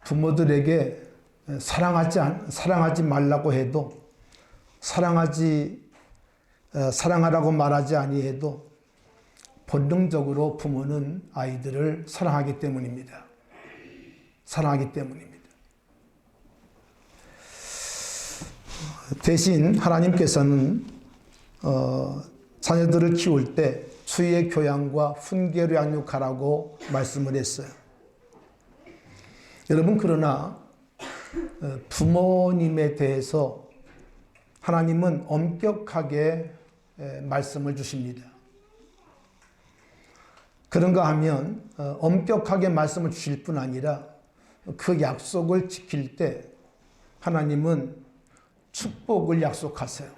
부모들에게 사랑하지 말라고 해도, 사랑하라고 말하지 아니해도 본능적으로 부모는 아이들을 사랑하기 때문입니다. 사랑하기 때문입니다. 대신 하나님께서는 자녀들을 키울 때 주의 교양과 훈계로 양육하라고 말씀을 했어요. 여러분, 그러나 부모님에 대해서 하나님은 엄격하게 말씀을 주십니다. 그런가 하면 엄격하게 말씀을 주실 뿐 아니라 그 약속을 지킬 때 하나님은 축복을 약속하세요.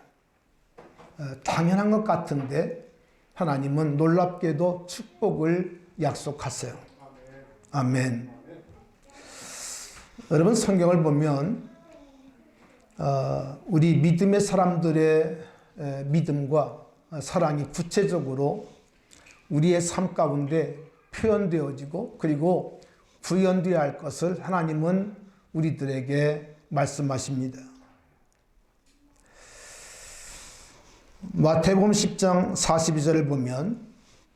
당연한 것 같은데 하나님은 놀랍게도 축복을 약속하세요. 아멘. 여러분, 성경을 보면 우리 믿음의 사람들의 믿음과 사랑이 구체적으로 우리의 삶 가운데 표현되어지고 그리고 구현되어야 할 것을 하나님은 우리들에게 말씀하십니다. 마태복음 10장 42절을 보면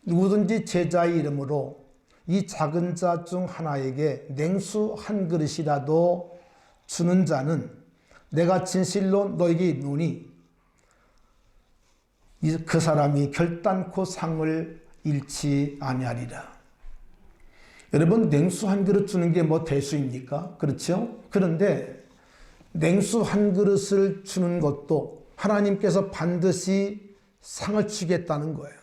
누구든지 제자의 이름으로 이 작은 자 중 하나에게 냉수 한 그릇이라도 주는 자는 내가 진실로 너에게 이르노니 그 사람이 결단코 상을 잃지 아니하리라. 여러분, 냉수 한 그릇 주는 게 뭐 대수입니까? 그렇죠? 그런데 냉수 한 그릇을 주는 것도 하나님께서 반드시 상을 주겠다는 거예요.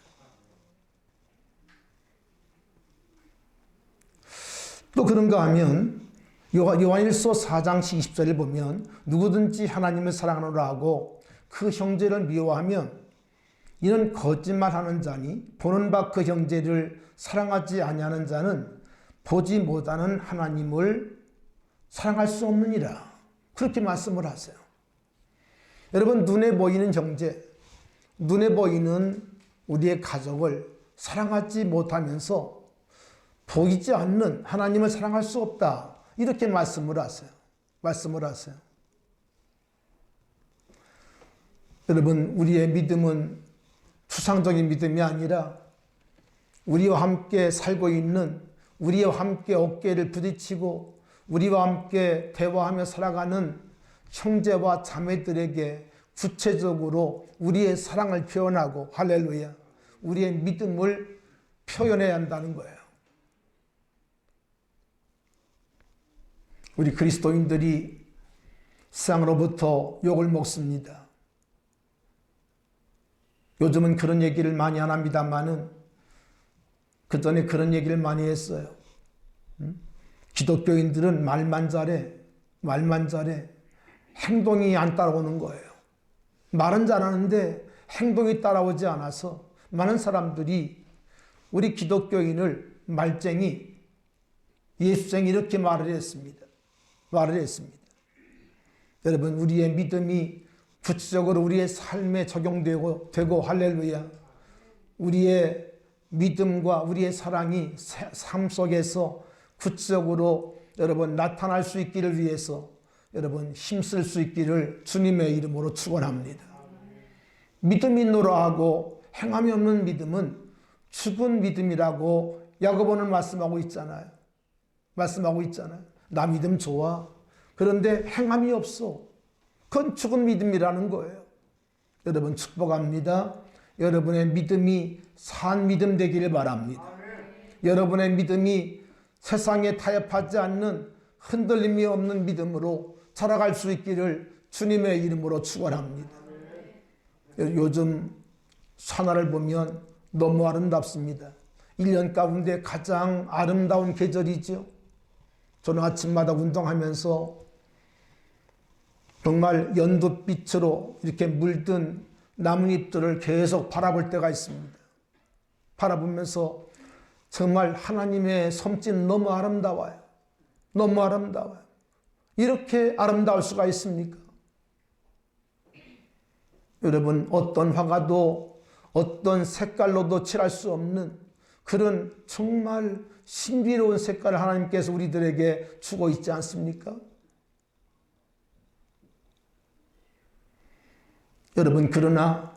또 그런가 하면 요한일서 4장 20절을 보면 누구든지 하나님을 사랑하노라 하고 그 형제를 미워하면 이는 거짓말하는 자니 보는 바 그 형제를 사랑하지 아니하는 자는 보지 못하는 하나님을 사랑할 수 없느니라. 그렇게 말씀을 하세요. 여러분, 눈에 보이는 형제, 눈에 보이는 우리의 가족을 사랑하지 못하면서 보이지 않는 하나님을 사랑할 수 없다. 이렇게 말씀을 하세요. 여러분, 우리의 믿음은 추상적인 믿음이 아니라 우리와 함께 살고 있는, 우리와 함께 어깨를 부딪히고 우리와 함께 대화하며 살아가는 형제와 자매들에게 구체적으로 우리의 사랑을 표현하고, 할렐루야, 우리의 믿음을 표현해야 한다는 거예요. 우리 그리스도인들이 세상으로부터 욕을 먹습니다. 요즘은 그런 얘기를 많이 안 합니다만은 그 전에 그런 얘기를 많이 했어요. 기독교인들은 말만 잘해. 행동이 안 따라오는 거예요. 말은 잘하는데 행동이 따라오지 않아서 많은 사람들이 우리 기독교인을 말쟁이, 예수쟁이 이렇게 말을 했습니다. 여러분, 우리의 믿음이 구체적으로 우리의 삶에 적용되고 할렐루야, 우리의 믿음과 우리의 사랑이 삶 속에서 구체적으로 여러분 나타날 수 있기를 위해서 여러분 힘쓸 수 있기를 주님의 이름으로 축원합니다. 믿음이 있노라 하고 행함이 없는 믿음은 죽은 믿음이라고 야고보는 말씀하고 있잖아요. 나 믿음 좋아. 그런데 행함이 없어. 그건 죽은 믿음이라는 거예요. 여러분, 축복합니다. 여러분의 믿음이 산 믿음 되기를 바랍니다. 여러분의 믿음이 세상에 타협하지 않는 흔들림이 없는 믿음으로 살아갈 수 있기를 주님의 이름으로 축원합니다. 요즘 산하를 보면 너무 아름답습니다. 1년 가운데 가장 아름다운 계절이죠. 저는 아침마다 운동하면서 정말 연두빛으로 이렇게 물든 나뭇잎들을 계속 바라볼 때가 있습니다. 바라보면서 정말 하나님의 솜씨는 너무 아름다워요. 이렇게 아름다울 수가 있습니까? 여러분, 어떤 화가도 어떤 색깔로도 칠할 수 없는 그런 정말 신비로운 색깔을 하나님께서 우리들에게 주고 있지 않습니까? 여러분, 그러나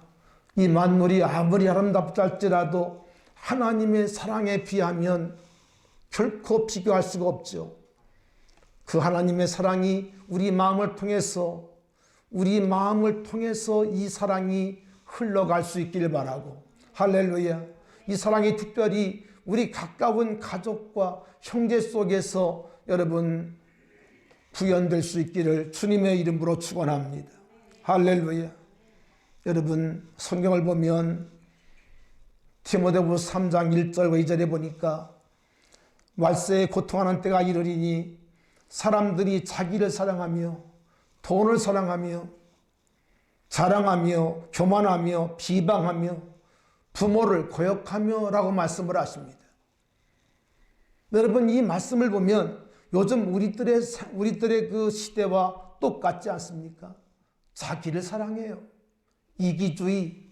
이 만물이 아무리 아름답다 할지라도 하나님의 사랑에 비하면 결코 비교할 수가 없죠. 그 하나님의 사랑이 우리 마음을 통해서 이 사랑이 흘러갈 수 있기를 바라고, 할렐루야. 이 사랑이 특별히 우리 가까운 가족과 형제 속에서 여러분 구현될 수 있기를 주님의 이름으로 축원합니다. 할렐루야. 여러분, 성경을 보면 디모데후서 3장 1절과 2절에 보니까 말세에 고통하는 때가 이르리니 사람들이 자기를 사랑하며 돈을 사랑하며 자랑하며 교만하며 비방하며 부모를 거역하며 라고 말씀을 하십니다. 여러분, 이 말씀을 보면 요즘 우리들의 그 시대와 똑같지 않습니까? 자기를 사랑해요. 이기주의.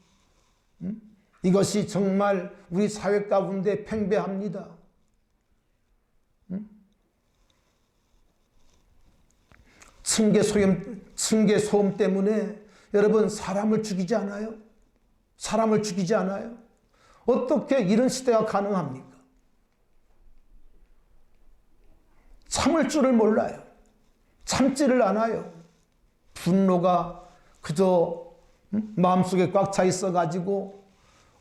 이것이 정말 우리 사회 가운데 팽배합니다. 층계 소음 때문에 여러분 사람을 죽이지 않아요? 사람을 죽이지 않아요? 어떻게 이런 시대가 가능합니까? 참을 줄을 몰라요. 참지를 않아요. 분노가 그저 마음속에 꽉 차 있어가지고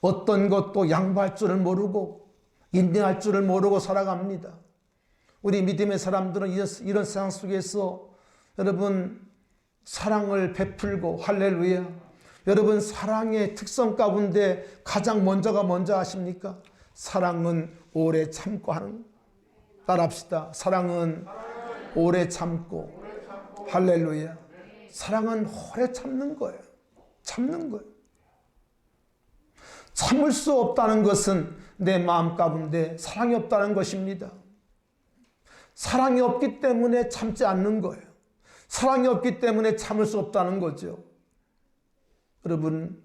어떤 것도 양보할 줄을 모르고 인내할 줄을 모르고 살아갑니다. 우리 믿음의 사람들은 이런 세상 속에서 여러분 사랑을 베풀고, 할렐루야. 여러분, 사랑의 특성 가운데 가장 먼저가 뭔지 아십니까? 사랑은 오래 참고 하는. 따라합시다. 사랑은 오래 참고. 할렐루야. 사랑은 오래 참는 거예요. 참는 거예요. 참을 수 없다는 것은 내 마음 가운데 사랑이 없다는 것입니다. 사랑이 없기 때문에 참지 않는 거예요. 사랑이 없기 때문에 참을 수 없다는 거죠. 여러분,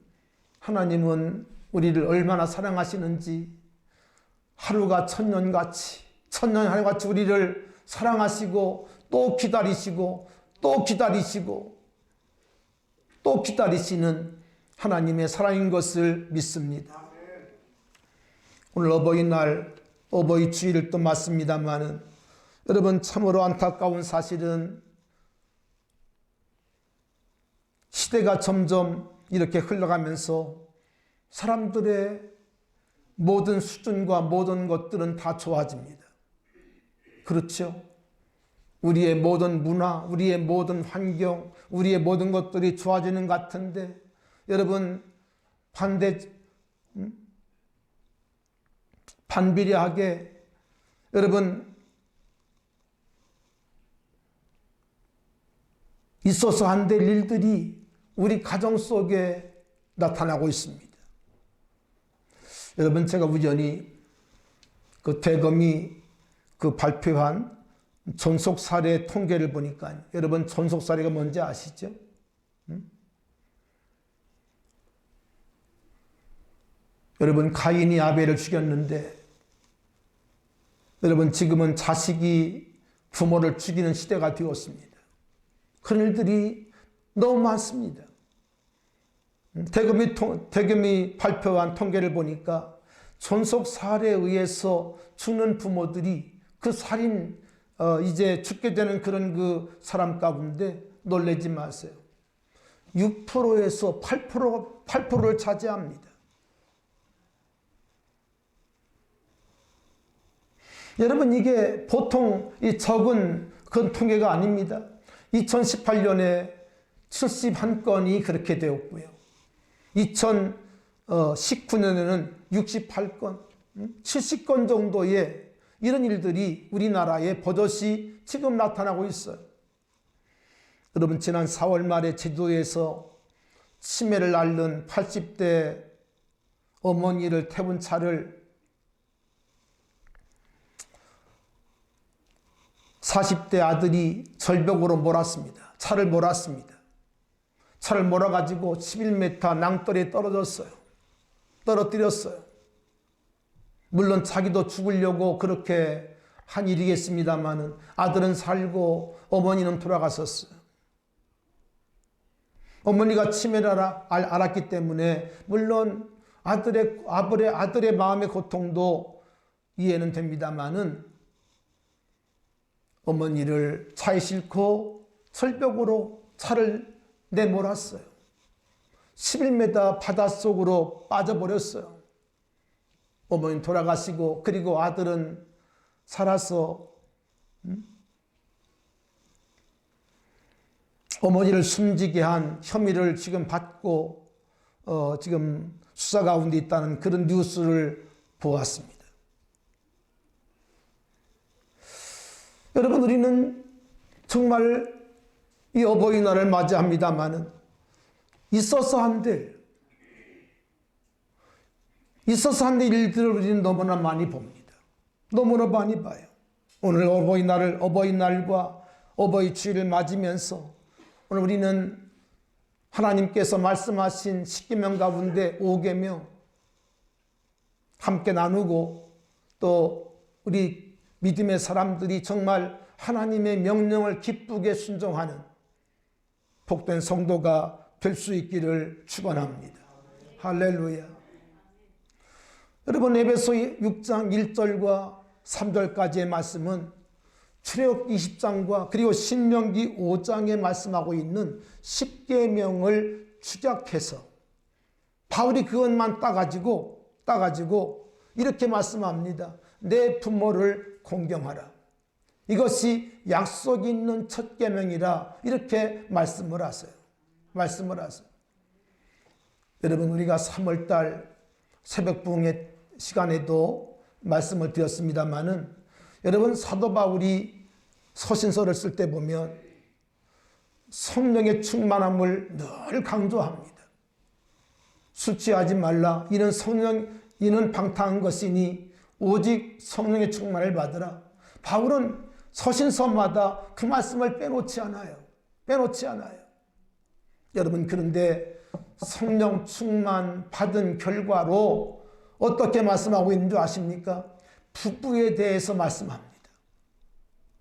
하나님은 우리를 얼마나 사랑하시는지, 하루가 천년같이 하루같이 우리를 사랑하시고 또 기다리시고 또 기다리시고 또 기다리시는 하나님의 사랑인 것을 믿습니다. 오늘 어버이날, 어버이 주일을 또 맞습니다만은 여러분, 참으로 안타까운 사실은 시대가 점점 이렇게 흘러가면서 사람들의 모든 수준과 모든 것들은 다 좋아집니다. 그렇죠? 우리의 모든 문화, 우리의 모든 환경, 우리의 모든 것들이 좋아지는 것 같은데 여러분, 반비례하게 여러분 있어서 안 될 일들이 우리 가정 속에 나타나고 있습니다. 여러분, 제가 우연히 그 대검이 그 발표한 존속 사례 통계를 보니까, 여러분 존속 사례가 뭔지 아시죠? 여러분, 가인이 아벨을 죽였는데 여러분, 지금은 자식이 부모를 죽이는 시대가 되었습니다. 그런 일들이 너무 많습니다. 대검이 발표한 통계를 보니까 존속 사례에 의해서 죽는 부모들이 그 살인 이제 죽게 되는 그런 그 사람 가운데 놀라지 마세요. 6%에서 8%를 차지합니다. 여러분, 이게 보통 이 적은 그런 통계가 아닙니다. 2018년에 71건이 그렇게 되었고요. 2019년에는 68건, 70건 정도의 이런 일들이 우리나라에 버젓이 지금 나타나고 있어요. 여러분, 지난 4월 말에 제주도에서 치매를 앓는 80대 어머니를 태운 차를 40대 아들이 절벽으로 몰았습니다. 차를 몰았습니다. 차를 몰아가지고 11m 낭떠러에 떨어뜨렸어요. 물론 자기도 죽으려고 그렇게 한 일이겠습니다마는 아들은 살고 어머니는 돌아갔었어요. 어머니가 치매를 알았기 때문에 물론 아들의 마음의 고통도 이해는 됩니다마는 어머니를 차에 싣고 철벽으로 차를 내몰았어요. 11m 바닷속으로 빠져버렸어요. 어머니는 돌아가시고 그리고 아들은 살아서 어머니를 숨지게 한 혐의를 지금 받고 지금 수사 가운데 있다는 그런 뉴스를 보았습니다. 여러분, 우리는 정말 이 어버이날을 맞이합니다마는 있어서 한 될 일들을 우리는 너무나 많이 봅니다. 너무나 많이 봐요. 오늘 어버이날과 어버이 주일을 맞으면서 오늘 우리는 하나님께서 말씀하신 10계명 가운데 5계명 함께 나누고 또 우리 믿음의 사람들이 정말 하나님의 명령을 기쁘게 순종하는 복된 성도가 될 수 있기를 축원합니다. 할렐루야. 여러분, 에베소 6장 1절과 3절까지의 말씀은 출애굽 20장과 그리고 신명기 5장에 말씀하고 있는 10계명을 축약해서 바울이 그것만 따가지고 이렇게 말씀합니다. 내 부모를 공경하라. 이것이 약속 있는 첫 계명이라 이렇게 말씀을 하세요. 여러분, 우리가 3월달 새벽 부흥의 시간에도 말씀을 드렸습니다마는 여러분, 사도 바울이 서신서를 쓸 때 보면 성령의 충만함을 늘 강조합니다. 술 취하지 말라. 이는 방탕한 것이니 오직 성령의 충만을 받으라. 바울은 서신서마다 그 말씀을 빼놓지 않아요. 여러분, 그런데 성령 충만 받은 결과로 어떻게 말씀하고 있는 줄 아십니까? 부부에 대해서 말씀합니다.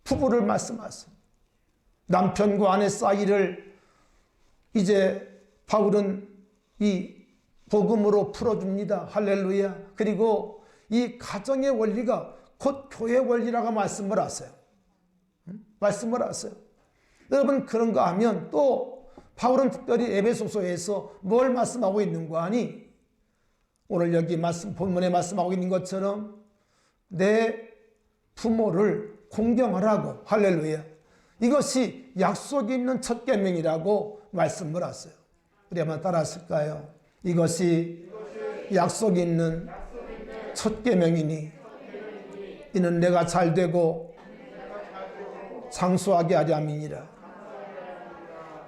부부를 말씀하세요. 남편과 아내 사이를 이제 바울은 이 복음으로 풀어줍니다. 할렐루야. 그리고 이 가정의 원리가 곧 교회 원리라고 말씀을 하세요. 여러분, 그런가 하면 또 바울은 특별히 에베소서에서 뭘 말씀하고 있는가 하니 오늘 여기 본문에 말씀하고 있는 것처럼 내 부모를 공경하라고. 할렐루야. 이것이 약속이 있는 첫 계명이라고 말씀을 하세요. 우리 한번 따라했을까요? 이것이 약속이 있는 첫 계명이니 이는 내가 잘되고 장수하게 하려 함이니라.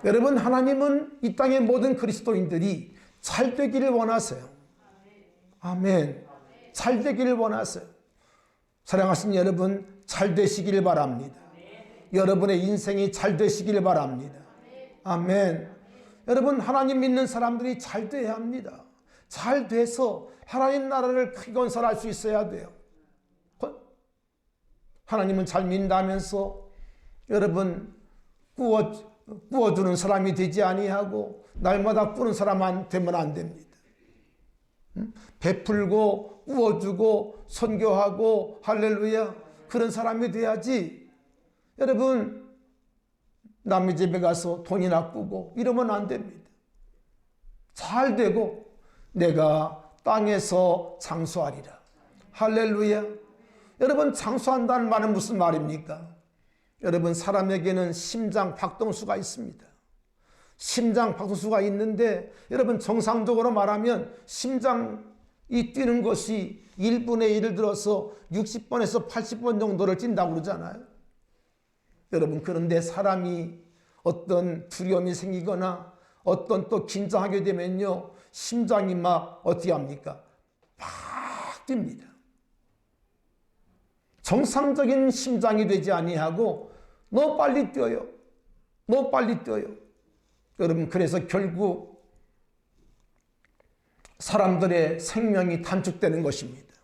여러분, 하나님은 이 땅의 모든 그리스도인들이 잘되기를 원하세요. 아멘. 잘되기를 원하세요. 사랑하신 여러분, 잘되시기를 바랍니다. 여러분의 인생이 잘되시기를 바랍니다. 아멘. 여러분, 하나님 믿는 사람들이 잘돼야 합니다. 잘돼서 하나님 나라를 크게 건설할 수 있어야 돼요. 하나님은 잘 믿는다면서 여러분 꾸어주는 사람이 되지 아니하고 날마다 꾸는 사람만 되면 안 됩니다. 베풀고 꾸어주고 선교하고 할렐루야 그런 사람이 돼야지. 여러분, 남의 집에 가서 돈이나 꾸고 이러면 안 됩니다. 잘 되고 내가 땅에서 장수하리라. 할렐루야. 여러분, 장수한다는 말은 무슨 말입니까? 여러분, 사람에게는 심장 박동수가 있습니다. 심장 박동수가 있는데 여러분, 정상적으로 말하면 심장이 뛰는 것이 1분에 예를 들어서 60번에서 80번 정도를 뛴다고 그러잖아요. 여러분, 그런데 사람이 어떤 두려움이 생기거나 어떤 또 긴장하게 되면요, 심장이 막 어떻게 합니까? 막 뜁니다. 정상적인 심장이 되지 아니하고 너무 빨리 뛰어요. 여러분, 그래서 결국 사람들의 생명이 단축되는 것입니다.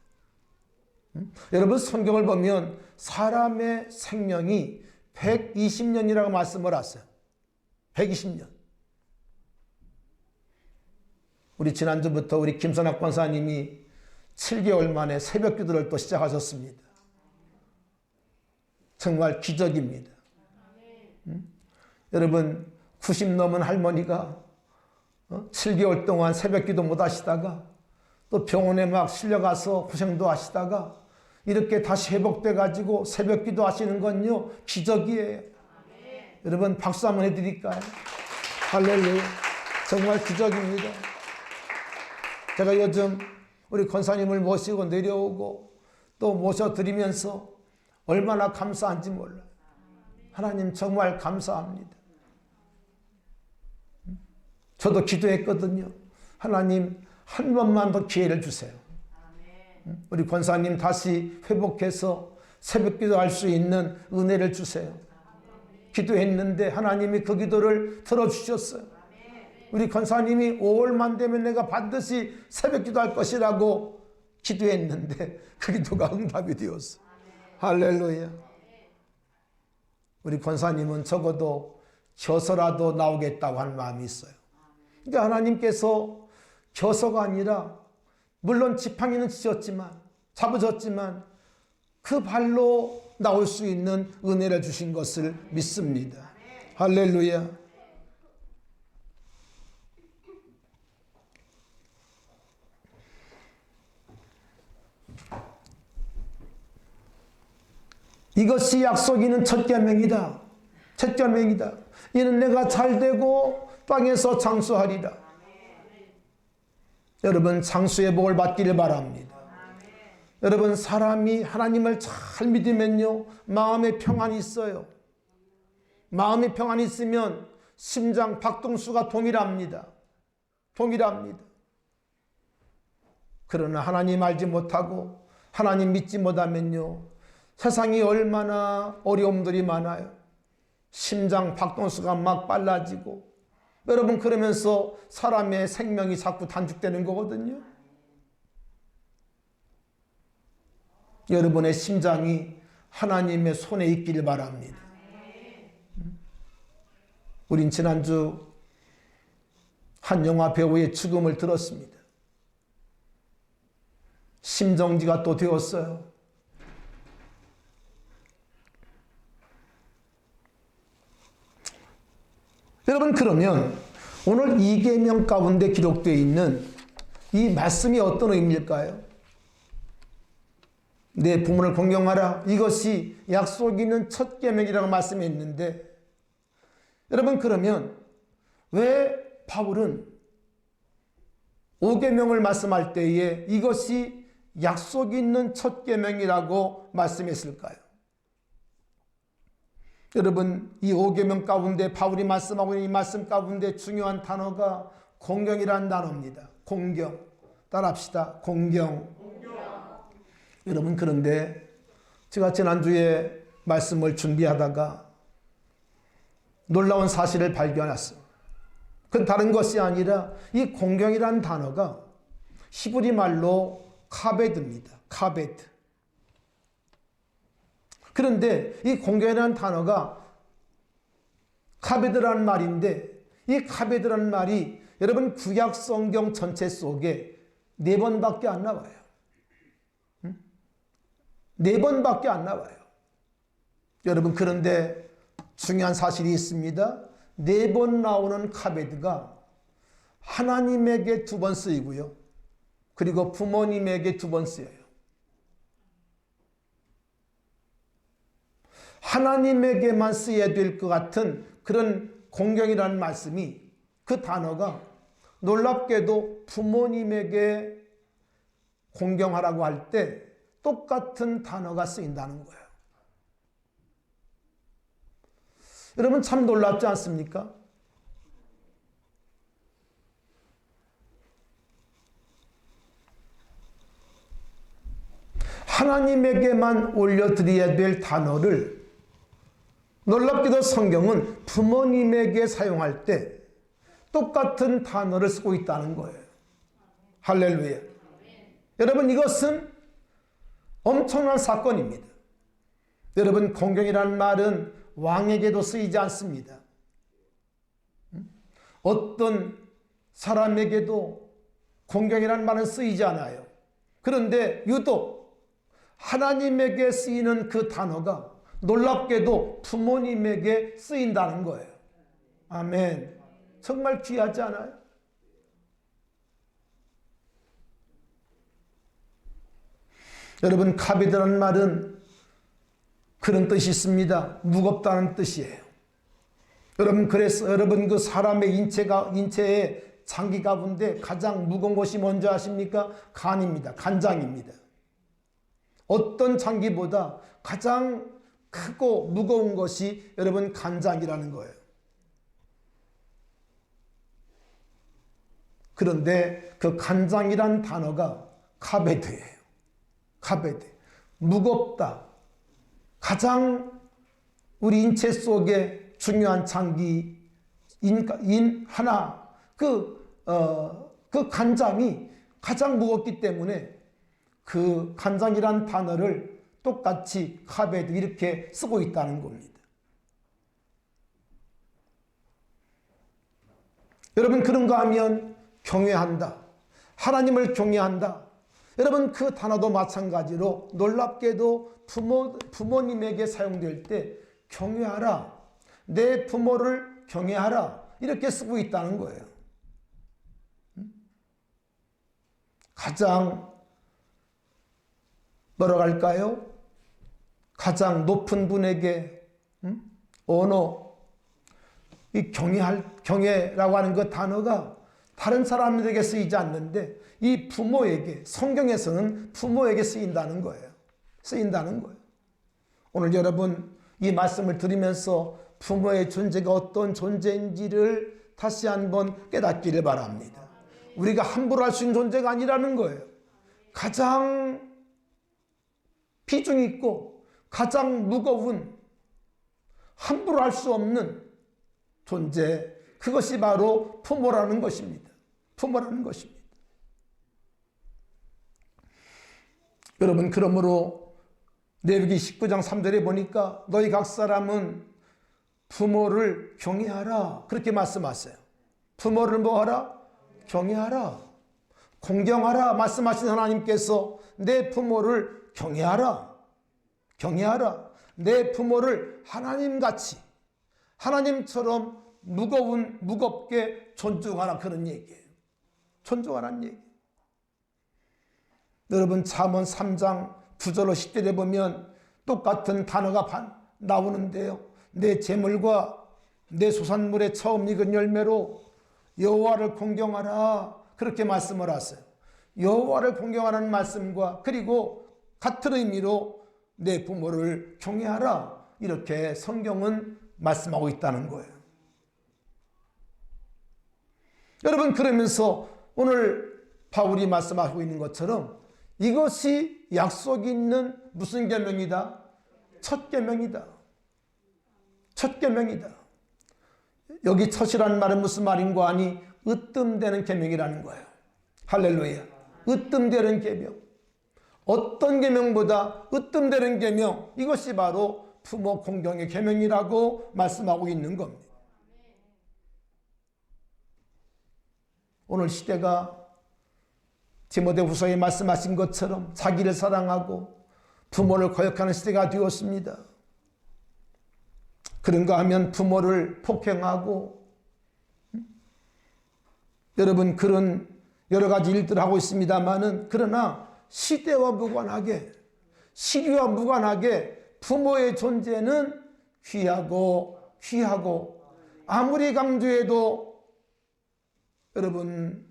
여러분 성경을 보면 사람의 생명이 120년이라고 말씀을 하세요. 120년. 우리 지난주부터 우리 김선학 권사님이 7개월 만에 새벽 기도를 또 시작하셨습니다. 정말 기적입니다. 여러분 90 넘은 할머니가 7개월 동안 새벽 기도 못 하시다가 또 병원에 막 실려가서 고생도 하시다가 이렇게 다시 회복돼 가지고 새벽 기도 하시는 건요 기적이에요. 여러분 박수 한번 해드릴까요? 할렐루야. 정말 기적입니다. 제가 요즘 우리 권사님을 모시고 내려오고 또 모셔드리면서 얼마나 감사한지 몰라요. 하나님 정말 감사합니다. 저도 기도했거든요. 하나님 한 번만 더 기회를 주세요. 우리 권사님 다시 회복해서 새벽 기도할 수 있는 은혜를 주세요. 기도했는데 하나님이 그 기도를 들어주셨어요. 우리 권사님이 5월만 되면 내가 반드시 새벽 기도할 것이라고 기도했는데 그 기도가 응답이 되었어. 할렐루야. 우리 권사님은 적어도 겨서라도 나오겠다고 하는 마음이 있어요. 그러니까 하나님께서 겨서가 아니라 물론 지팡이는 잡으셨지만 그 발로 나올 수 있는 은혜를 주신 것을 믿습니다. 할렐루야. 이것이 약속 있는 첫 계명이다. 첫 계명이다. 이는 내가 잘되고 땅에서 장수하리라. 여러분 장수의 복을 받기를 바랍니다. 여러분 사람이 하나님을 잘 믿으면요 마음에 평안이 있어요. 마음에 평안이 있으면 심장 박동수가 동일합니다. 동일합니다. 그러나 하나님 알지 못하고 하나님 믿지 못하면요 세상이 얼마나 어려움들이 많아요. 심장 박동수가 막 빨라지고 여러분 그러면서 사람의 생명이 자꾸 단축되는 거거든요. 여러분의 심장이 하나님의 손에 있기를 바랍니다. 우린 지난주 한 영화 배우의 죽음을 들었습니다. 심정지가 또 되었어요. 여러분 그러면 오늘 이 계명 가운데 기록되어 있는 이 말씀이 어떤 의미일까요? 내 부모를 공경하라. 이것이 약속 있는 첫 계명이라고 말씀했는데 여러분 그러면 왜 바울은 5계명을 말씀할 때에 이것이 약속 있는 첫 계명이라고 말씀했을까요? 여러분 이 5계명 가운데 바울이 말씀하고 있는 이 말씀 가운데 중요한 단어가 공경이라는 단어입니다. 공경. 따라합시다. 공경. 여러분 그런데 제가 지난주에 말씀을 준비하다가 놀라운 사실을 발견했어요. 그건 다른 것이 아니라 이 공경이라는 단어가 히브리 말로 카베드입니다. 카베드. 그런데 이 공경이라는 단어가 카베드라는 말인데 이 카베드라는 말이 여러분 구약 성경 전체 속에 4번밖에 안 나와요. 4번밖에 안 나와요. 여러분 그런데 중요한 사실이 있습니다. 4번 나오는 카베드가 하나님에게 2번 쓰이고요. 그리고 부모님에게 2번 쓰여요. 하나님에게만 쓰여야 될 것 같은 그런 공경이라는 말씀이 그 단어가 놀랍게도 부모님에게 공경하라고 할 때 똑같은 단어가 쓰인다는 거예요. 여러분 참 놀랍지 않습니까? 하나님에게만 올려드려야 될 단어를 놀랍게도 성경은 부모님에게 사용할 때 똑같은 단어를 쓰고 있다는 거예요. 할렐루야. 여러분 이것은 엄청난 사건입니다. 여러분, 공경이라는 말은 왕에게도 쓰이지 않습니다. 어떤 사람에게도 공경이라는 말은 쓰이지 않아요. 그런데 유독 하나님에게 쓰이는 그 단어가 놀랍게도 부모님에게 쓰인다는 거예요. 아멘. 정말 귀하지 않아요? 여러분, 카베드라는 말은 그런 뜻이 있습니다. 무겁다는 뜻이에요. 여러분, 그래서 여러분 그 사람의 인체의 장기 가운데 가장 무거운 것이 뭔지 아십니까? 간입니다. 간장입니다. 어떤 장기보다 가장 크고 무거운 것이 여러분 간장이라는 거예요. 그런데 그 간장이란 단어가 카베드예요. 카베드. 무겁다. 가장 우리 인체 속에 중요한 장기인 하나, 그 간장이 가장 무겁기 때문에 그 간장이란 단어를 똑같이 카베드 이렇게 쓰고 있다는 겁니다. 여러분, 그런가 하면 경외한다. 하나님을 경외한다. 여러분, 그 단어도 마찬가지로 놀랍게도 부모님에게 사용될 때 경외하라. 내 부모를 경외하라. 이렇게 쓰고 있다는 거예요. 가장 뭐라고 할까요? 가장 높은 분에게 언어, 이 경외라고 하는 그 단어가 다른 사람들에게 쓰이지 않는데 이 부모에게, 성경에서는 부모에게 쓰인다는 거예요. 쓰인다는 거예요. 오늘 여러분 이 말씀을 들으면서 부모의 존재가 어떤 존재인지를 다시 한번 깨닫기를 바랍니다. 우리가 함부로 할 수 있는 존재가 아니라는 거예요. 가장 비중 있고 가장 무거운, 함부로 할 수 없는 존재, 그것이 바로 부모라는 것입니다. 부모라는 것입니다. 여러분, 그러므로 레위기 19장 3절에 보니까 너희 각 사람은 부모를 경외하라, 그렇게 말씀하세요. 부모를 뭐하라? 경외하라, 공경하라 말씀하신 하나님께서 내 부모를 경외하라. 경외하라. 내 부모를 하나님같이, 하나님처럼 무겁게 존중하라, 그런 얘기예요. 존중하라는 얘기. 여러분, 잠언 3장 9절로 10절에 보면 똑같은 단어가 나오는데요. 내 재물과 내 소산물의 처음 익은 열매로 여호와를 공경하라, 그렇게 말씀을 하세요. 여호와를 공경하라는 말씀과 그리고 같은 의미로 내 부모를 경외하라, 이렇게 성경은 말씀하고 있다는 거예요. 여러분, 그러면서 오늘 바울이 말씀하고 있는 것처럼 이것이 약속이 있는 무슨 계명이다? 첫 계명이다. 첫 계명이다. 여기 첫이라는 말은 무슨 말인가 하니 으뜸되는 계명이라는 거예요. 할렐루야. 으뜸되는 계명. 어떤 계명보다 으뜸되는 계명, 이것이 바로 부모 공경의 계명이라고 말씀하고 있는 겁니다. 오늘 시대가 디모데후서에 말씀하신 것처럼 자기를 사랑하고 부모를 거역하는 시대가 되었습니다. 그런가 하면 부모를 폭행하고 여러분 그런 여러 가지 일들을 하고 있습니다만은, 그러나 시대와 무관하게, 시류와 무관하게 부모의 존재는 귀하고 아무리 강조해도 여러분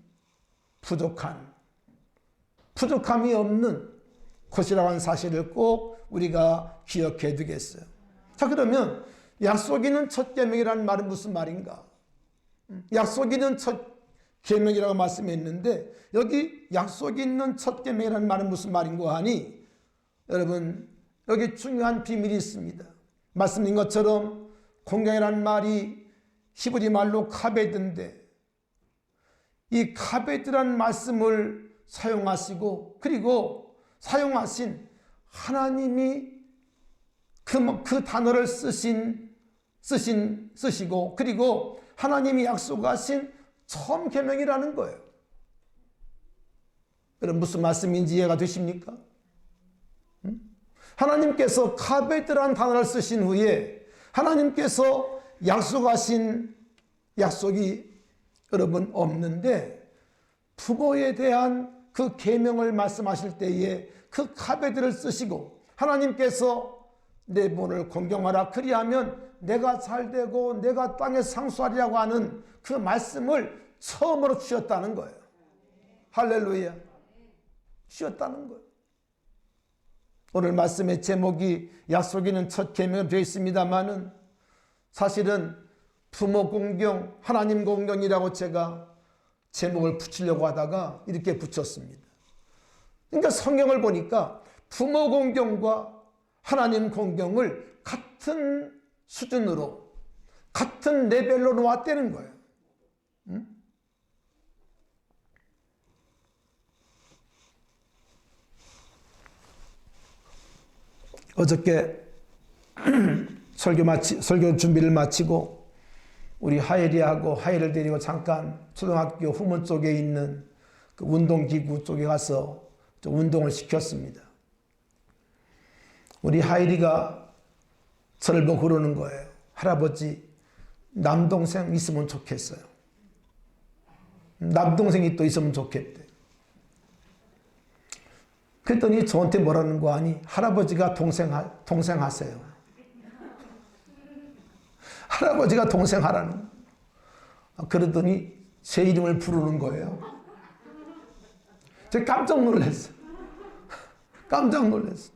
부족함이 없는 것이라고 하는 사실을 꼭 우리가 기억해 두겠어요. 자, 그러면 약속 있는 첫 계명이라는 말은 무슨 말인가? 약속 있는 첫 계명이라고 말씀했는데 여기 약속 있는 첫 계명이라는 말은 무슨 말인가 하니, 여러분 여기 중요한 비밀이 있습니다. 말씀인 것처럼 공경이라는 말이 히브리 말로 카베드인데 이 카베드라는 말씀을 사용하시고 그리고 사용하신 하나님이 그 단어를 쓰시고 그리고 하나님이 약속하신 처음 계명이라는 거예요. 여러분 무슨 말씀인지 이해가 되십니까? 하나님께서 카베드라는 단어를 쓰신 후에 하나님께서 약속하신 약속이 여러분 없는데 부모에 대한 그 계명을 말씀하실 때에 그 카베드를 쓰시고 하나님께서 내 부모를 공경하라 그리하면 내가 잘되고 내가 땅에 상수하리라고 하는 그 말씀을 처음으로 주셨다는 거예요. 할렐루야. 주셨다는 거예요. 오늘 말씀의 제목이 약속 있는 첫 계명으로 되어 있습니다만은 사실은 부모 공경, 하나님 공경이라고 제가 제목을 붙이려고 하다가 이렇게 붙였습니다. 그러니까 성경을 보니까 부모 공경과 하나님 공경을 같은 수준으로 같은 레벨로 놓았다는 거예요. 어저께 설교 준비를 마치고 우리 하엘이하고 하엘을 데리고 잠깐 초등학교 후문 쪽에 있는 그 운동기구 쪽에 가서 운동을 시켰습니다. 우리 하엘이가 저를 보고 그러는 거예요. 할아버지, 남동생 있으면 좋겠어요. 남동생이 또 있으면 좋겠대. 그랬더니 저한테 뭐라는 거 아니? 할아버지가 동생 하세요. 할아버지가 동생 하라는. 그러더니 제 이름을 부르는 거예요. 제가 깜짝 놀랐어요. 깜짝 놀랐어요.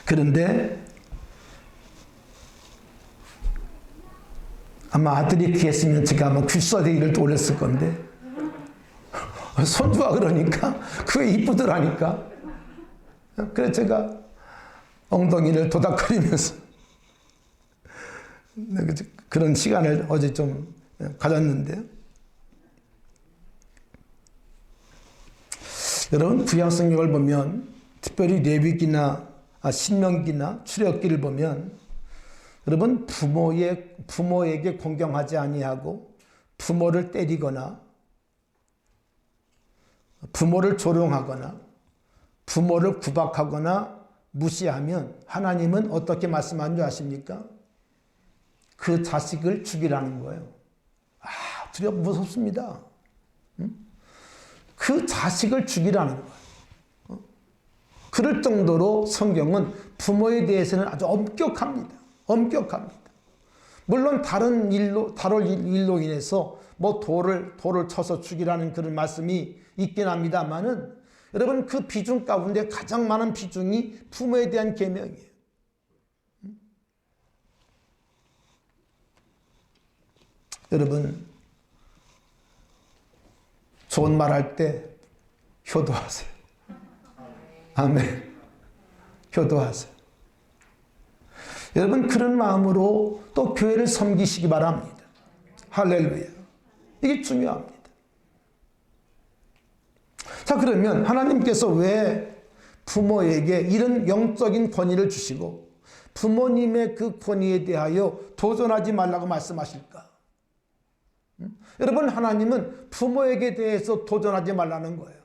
그런데 아마 아들이 귀했으면 제가 아마 귓사대기를 또 올렸을 건데 손주가 그러니까 그게 이쁘더라니까. 그래서 제가 엉덩이를 도닥거리면서 그런 시간을 어제 좀 가졌는데요. 여러분 구약 성경을 보면 특별히 레위기나 신명기나 출애굽기를 보면 여러분 부모에게 공경하지 아니하고 부모를 때리거나 부모를 조롱하거나 부모를 구박하거나 무시하면 하나님은 어떻게 말씀하는 줄 아십니까? 그 자식을 죽이라는 거예요. 두려 무섭습니다. 그 자식을 죽이라는 거예요. 그럴 정도로 성경은 부모에 대해서는 아주 엄격합니다. 엄격합니다. 물론 다른 일로 인해서 뭐 돌을 쳐서 죽이라는 그런 말씀이 있긴 합니다만은 여러분 그 비중 가운데 가장 많은 비중이 부모에 대한 계명이에요. 여러분 좋은 말 할 때 효도하세요. 아멘. 효도하세요. 여러분 그런 마음으로 또 교회를 섬기시기 바랍니다. 할렐루야. 이게 중요합니다. 자, 그러면 하나님께서 왜 부모에게 이런 영적인 권위를 주시고 부모님의 그 권위에 대하여 도전하지 말라고 말씀하실까? 여러분 하나님은 부모에게 대해서 도전하지 말라는 거예요.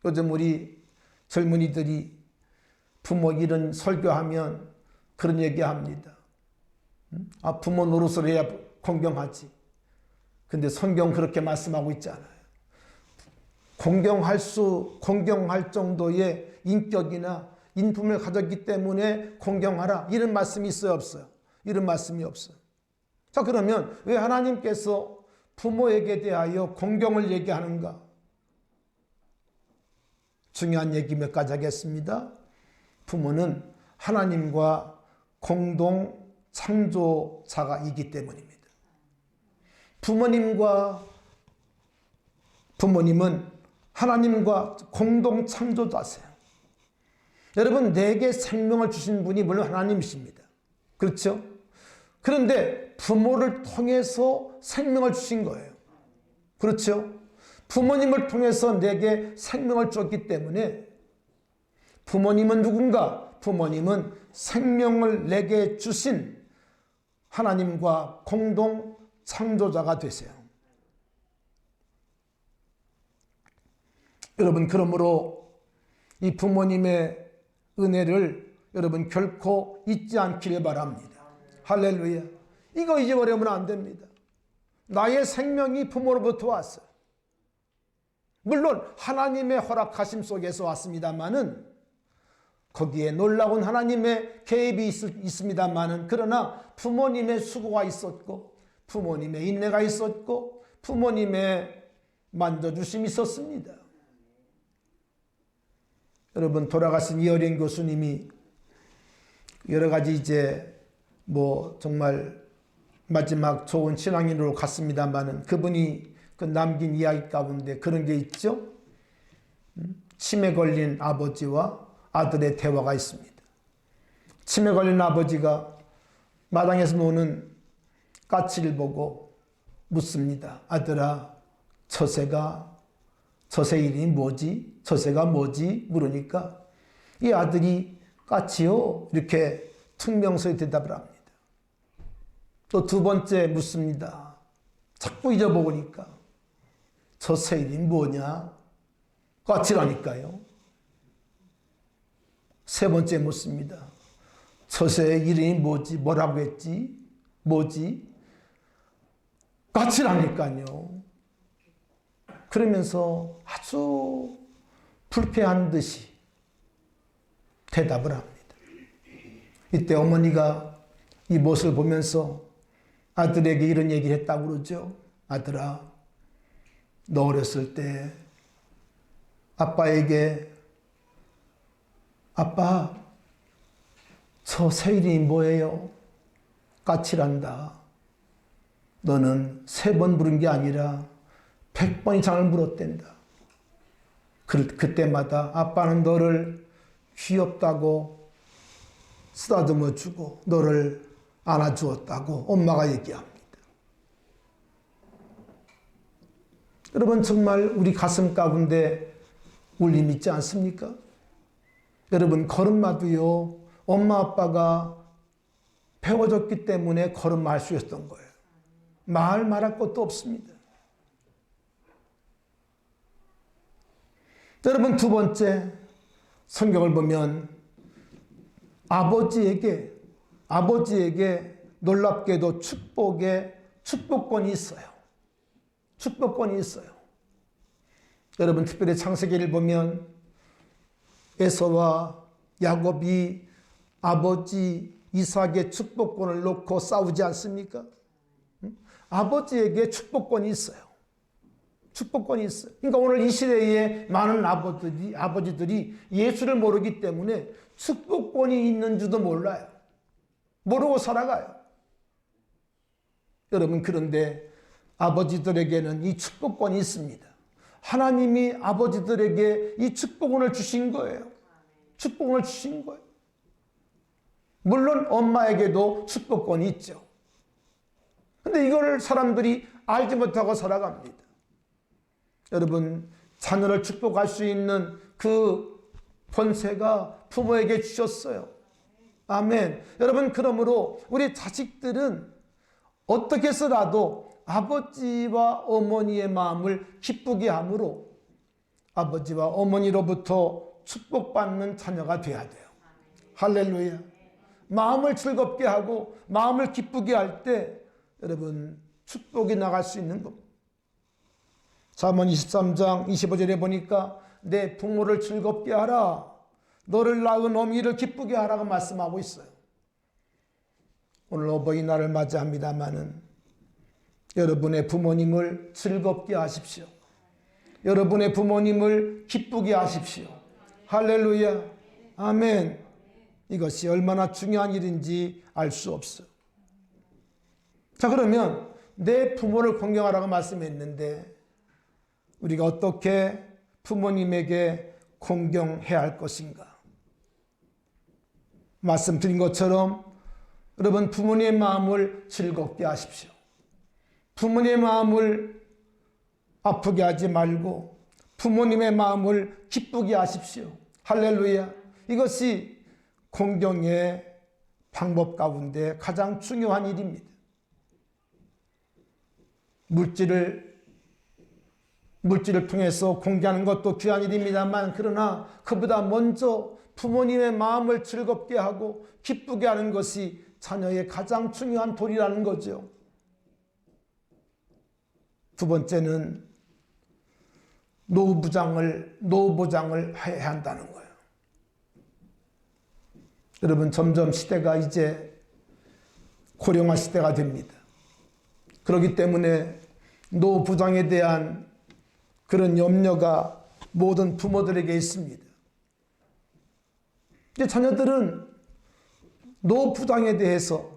요즘 우리 젊은이들이 부모 이런 설교하면 그런 얘기합니다. 부모 노릇을 해야 공경하지. 근데 성경 그렇게 말씀하고 있잖아요. 공경할 정도의 인격이나 인품을 가졌기 때문에 공경하라. 이런 말씀이 있어요, 없어요? 이런 말씀이 없어요. 자, 그러면 왜 하나님께서 부모에게 대하여 공경을 얘기하는가? 중요한 얘기 몇 가지 하겠습니다. 부모는 하나님과 공동 창조자가이기 때문입니다. 부모님은 하나님과 공동 창조자세요. 여러분 내게 생명을 주신 분이 물론 하나님이십니다. 그렇죠? 그런데 부모를 통해서 생명을 주신 거예요. 그렇죠? 부모님을 통해서 내게 생명을 줬기 때문에 부모님은 누군가? 부모님은 생명을 내게 주신 하나님과 공동 창조자가 되세요. 여러분, 그러므로 이 부모님의 은혜를 여러분 결코 잊지 않기를 바랍니다. 할렐루야. 이거 잊어버리면 안 됩니다. 나의 생명이 부모로부터 왔어요. 물론 하나님의 허락하심 속에서 왔습니다마는, 거기에 놀라운 하나님의 개입이 있습니다마는, 그러나 부모님의 수고가 있었고 부모님의 인내가 있었고 부모님의 만져주심이 있었습니다. 여러분, 돌아가신 이어린 교수님이 여러 가지 이제 정말 마지막 좋은 신앙인으로 갔습니다마는, 그분이 그 남긴 이야기 가운데 그런 게 있죠. 치매 걸린 아버지와 아들의 대화가 있습니다. 치매 걸린 아버지가 마당에서 노는 까치를 보고 묻습니다. 아들아, 저새 이름이 뭐지? 저새가 뭐지? 물으니까 이 아들이 까치요, 이렇게 퉁명스레 대답을 합니다. 또 두 번째 묻습니다. 자꾸 잊어보니까 저새 이름이 뭐냐? 까치라니까요. 세 번째 묻습니다. 저새의 이름이 뭐지? 뭐라고 했지? 뭐지? 까치라니까요. 그러면서 아주 불쾌한 듯이 대답을 합니다. 이때 어머니가 이 모습을 보면서 아들에게 이런 얘기를 했다고 그러죠. 아들아, 너 어렸을 때 아빠에게 아빠, 저 새 이름이 뭐예요? 까칠한다. 너는 3번 부른 게 아니라 100번 이상을 물었댄다. 그때마다 아빠는 너를 귀엽다고 쓰다듬어 주고 너를 안아주었다고 엄마가 얘기합니다. 여러분, 정말 우리 가슴 가운데 울림 있지 않습니까? 여러분, 걸음마도요, 엄마 아빠가 배워줬기 때문에 걸음마 할 수 있었던 거예요. 말할 것도 없습니다. 여러분, 두 번째, 성경을 보면 아버지에게 놀랍게도 축복권이 있어요. 축복권이 있어요. 여러분, 특별히 창세기를 보면 에서와 야곱이 아버지 이삭의 축복권을 놓고 싸우지 않습니까? 아버지에게 축복권이 있어요. 축복권이 있어요. 그러니까 오늘 이 시대에 많은 아버지들이 예수를 모르기 때문에 축복권이 있는 줄도 몰라요. 모르고 살아가요. 여러분, 그런데 아버지들에게는 이 축복권이 있습니다. 하나님이 아버지들에게 이 축복권을 주신 거예요. 축복권을 주신 거예요. 물론 엄마에게도 축복권이 있죠. 근데 이걸 사람들이 알지 못하고 살아갑니다. 여러분, 자녀를 축복할 수 있는 그 권세가 부모에게 주셨어요. 아멘. 여러분, 그러므로 우리 자식들은 어떻게 해서라도 아버지와 어머니의 마음을 기쁘게 함으로 아버지와 어머니로부터 축복받는 자녀가 돼야 돼요. 할렐루야. 마음을 즐겁게 하고 마음을 기쁘게 할 때 여러분, 축복이 나갈 수 있는 겁니다. 잠언 23장 25절에 보니까 내 부모를 즐겁게 하라, 너를 낳은 어미를 기쁘게 하라고 말씀하고 있어요. 오늘 어버이날을 맞이합니다마는 여러분의 부모님을 즐겁게 하십시오. 여러분의 부모님을 기쁘게 하십시오. 할렐루야. 아멘. 이것이 얼마나 중요한 일인지 알 수 없어요. 자, 그러면 내 부모를 공경하라고 말씀했는데 우리가 어떻게 부모님에게 공경해야 할 것인가? 말씀드린 것처럼 여러분, 부모님의 마음을 즐겁게 하십시오. 부모님의 마음을 아프게 하지 말고 부모님의 마음을 기쁘게 하십시오. 할렐루야. 이것이 공경의 방법 가운데 가장 중요한 일입니다. 물질을 통해서 공개하는 것도 귀한 일입니다만, 그러나 그보다 먼저 부모님의 마음을 즐겁게 하고 기쁘게 하는 것이 자녀의 가장 중요한 도리라는 거죠. 두 번째는 노후보장을 해야 한다는 거예요. 여러분, 점점 시대가 이제 고령화 시대가 됩니다. 그렇기 때문에 노후보장에 대한 그런 염려가 모든 부모들에게 있습니다. 이제 자녀들은 노후보장에 대해서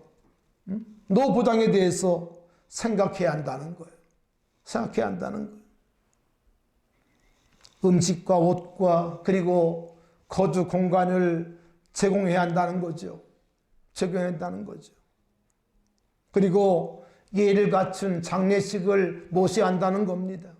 생각해야 한다는 거예요. 생각해야 한다는 거예요. 음식과 옷과 그리고 거주 공간을 제공해야 한다는 거죠. 제공해야 한다는 거죠. 그리고 예를 갖춘 장례식을 모셔야 한다는 겁니다.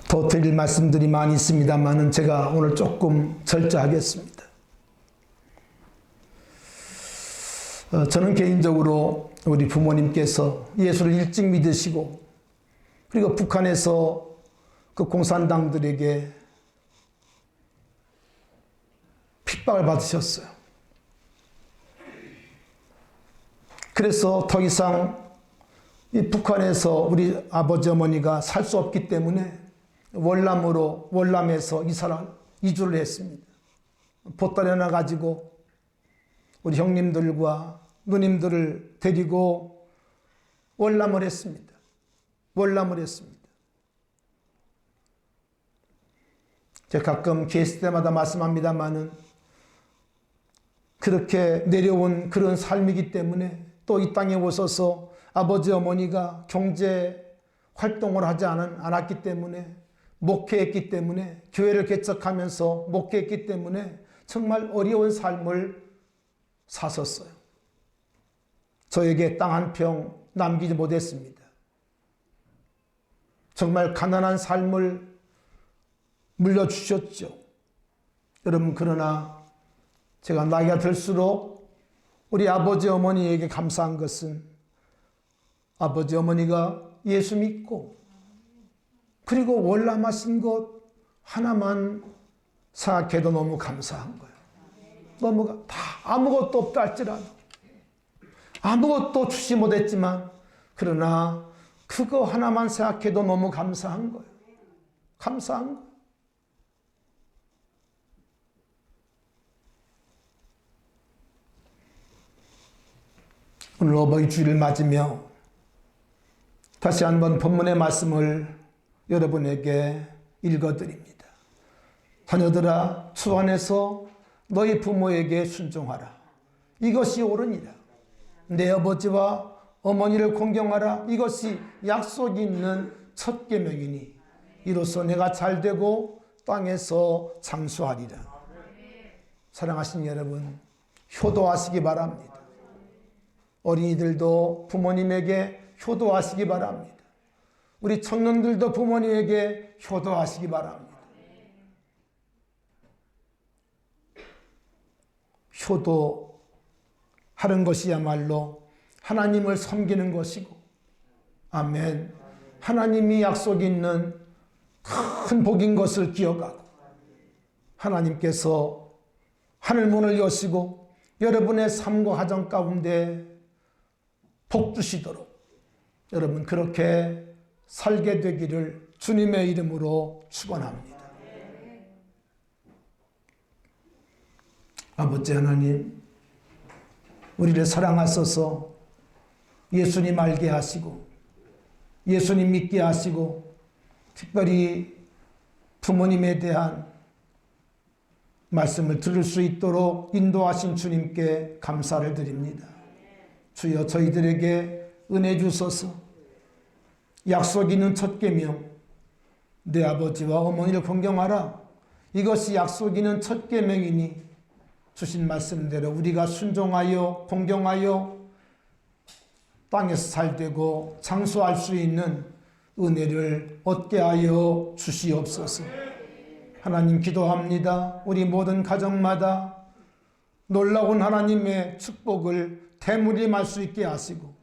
더 드릴 말씀들이 많이 있습니다만 제가 오늘 조금 절제하겠습니다. 저는 개인적으로 우리 부모님께서 예수를 일찍 믿으시고 그리고 북한에서 그 공산당들에게 핍박을 받으셨어요. 그래서 더 이상 이 북한에서 우리 아버지 어머니가 살 수 없기 때문에 월남에서 이주를 했습니다. 보따리 하나 가지고 우리 형님들과 누님들을 데리고 월남을 했습니다. 제가 가끔 기회 있을 때마다 말씀합니다만은 그렇게 내려온 그런 삶이기 때문에 또 이 땅에 오셔서 아버지 어머니가 경제 활동을 하지 않았기 때문에 목회했기 때문에 교회를 개척하면서 목회했기 때문에 정말 어려운 삶을 사셨어요. 저에게 땅 한 평 남기지 못했습니다. 정말 가난한 삶을 물려주셨죠. 여러분, 그러나 제가 나이가 들수록 우리 아버지 어머니에게 감사한 것은 아버지 어머니가 예수 믿고 그리고 월남하신 것 하나만 생각해도 너무 감사한 거예요. 다 아무것도 없다 할지라도 아무것도 주지 못했지만 그러나 그거 하나만 생각해도 너무 감사한 거예요. 감사한 거예요. 오늘 어버이 주일을 맞으며 다시 한번 본문의 말씀을 여러분에게 읽어드립니다. 자녀들아, 주 안에서 너희 부모에게 순종하라. 이것이 옳으니라. 내 아버지와 어머니를 공경하라. 이것이 약속이 있는 첫 계명이니 이로써 내가 잘되고 땅에서 장수하리라. 사랑하신 여러분, 효도하시기 바랍니다. 어린이들도 부모님에게 효도하시기 바랍니다. 우리 청년들도 부모님에게 효도하시기 바랍니다. 효도하는 것이야말로 하나님을 섬기는 것이고, 아멘. 하나님이 약속이 있는 큰 복인 것을 기억하고 하나님께서 하늘문을 여시고 여러분의 삶과 가정 가운데 복 주시도록 여러분 그렇게 살게 되기를 주님의 이름으로 축원합니다. 아버지 하나님, 우리를 사랑하셔서 예수님 알게 하시고 예수님 믿게 하시고 특별히 부모님에 대한 말씀을 들을 수 있도록 인도하신 주님께 감사를 드립니다. 주여 저희들에게 은혜 주소서. 약속 있는 첫 계명, 내 아버지와 어머니를 공경하라. 이것이 약속 있는 첫 계명이니 주신 말씀대로 우리가 순종하여 공경하여 땅에서 살되고 장수할 수 있는 은혜를 얻게 하여 주시옵소서. 하나님 기도합니다. 우리 모든 가정마다 놀라운 하나님의 축복을 대무림할 수 있게 하시고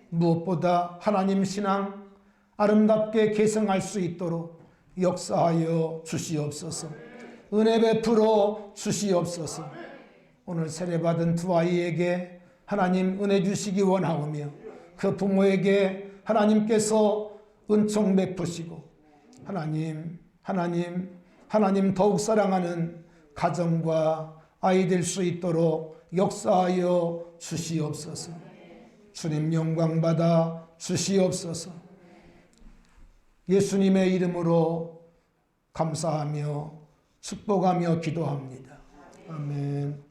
무엇보다 하나님 신앙 아름답게 계승할 수 있도록 역사하여 주시옵소서. 은혜 베풀어 주시옵소서. 오늘 세례받은 두 아이에게 하나님 은혜 주시기 원하오며 그 부모에게 하나님께서 은총 베푸시고 하나님 더욱 사랑하는 가정과 아이 될 수 있도록 역사하여 주시옵소서. 주님 영광 받아 주시옵소서. 예수님의 이름으로 감사하며 축복하며 기도합니다. 아멘.